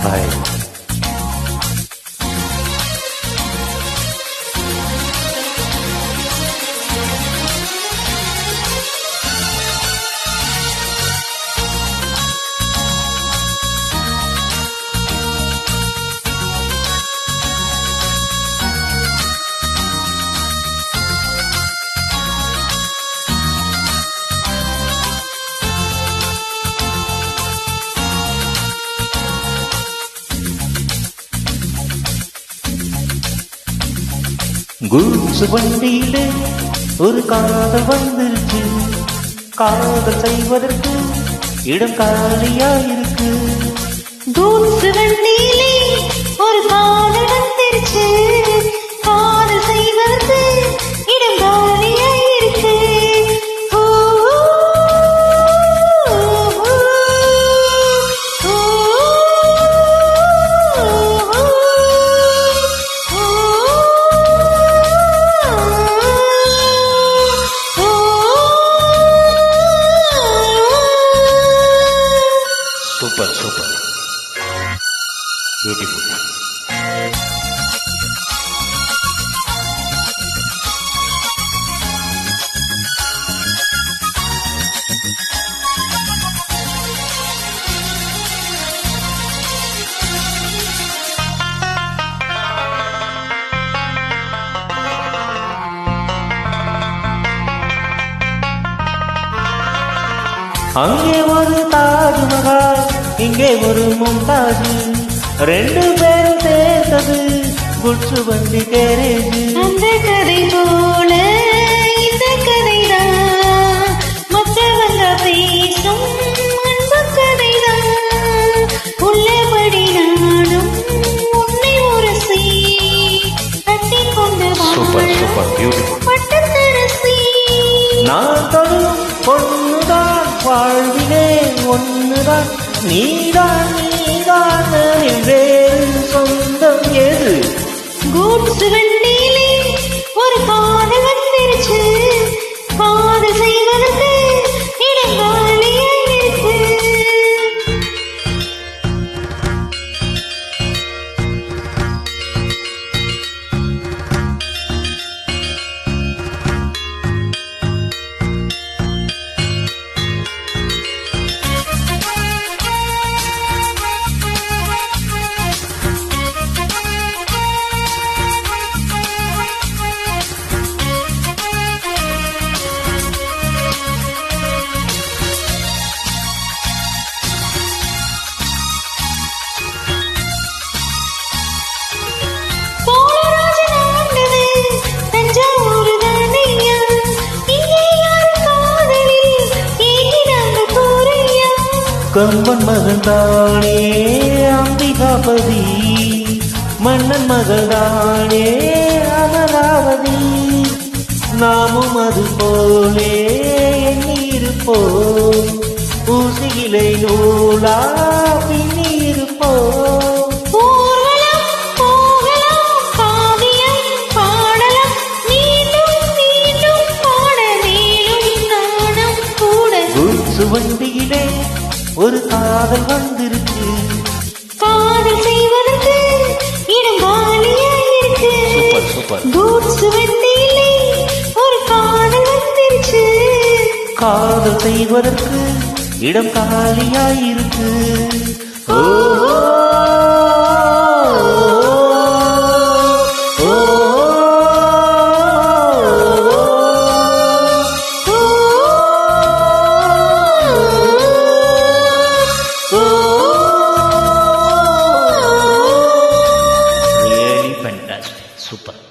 பாய். கூசு வண்டியிலே ஒரு காதல் வந்துருச்சு, காதல் செய்வதற்கு இடம் காலியாயிருக்கு. கூசு வண்டியிலே ஒரு காதல் வந்துருச்சு, காதல் செய்வதற்கு இடம் காலியாயிருக்கு. Super, super. Beautiful. அங்கே ஒரு தாஜ்மஹால், இங்கே ஒரு மும்தாஜ், ரெண்டு பேரும் சேர்த்தது குட்சு வண்டி கேரேஜ். அந்த கதை போல இந்த கதைதான், மற்றவங்க பேசும் அன்பு கதைதான். உள்ளபடி நானும் உன்னை உரசி தட்டி கொண்டு பட்டத்தரசி. நான் தொழும் பொண்ணுதான், வாழ்விலே ஒன்னுதான், நீதான் நீதான் வேறு சொந்தம் எது? கூட்ஸ் வண்டியிலே ஒரு காதல் வந்துருச்சு, காதல் செய்வதற்கு இடம் காலியாயிருக்கு. கம்பன் மகன்தானே அம்பிகாபதி, மன்னன் மகள்தானே அமராவதி. நாமும் அது போலே எண்ணியிருப்போம், ஊசியிலை நூலா பின்னியிருப்போம். வண்டியிலே ஒரு காதல் வந்துருச்சு, காதல் செய்வதற்கு இடம் காலியாயிருக்கு. Super super. கூட்ஸ் வண்டியிலே ஒரு காதல் வந்துருச்சு, காதல் செய்வதற்கு இடம் காலியாயிருக்கு. ஓ super.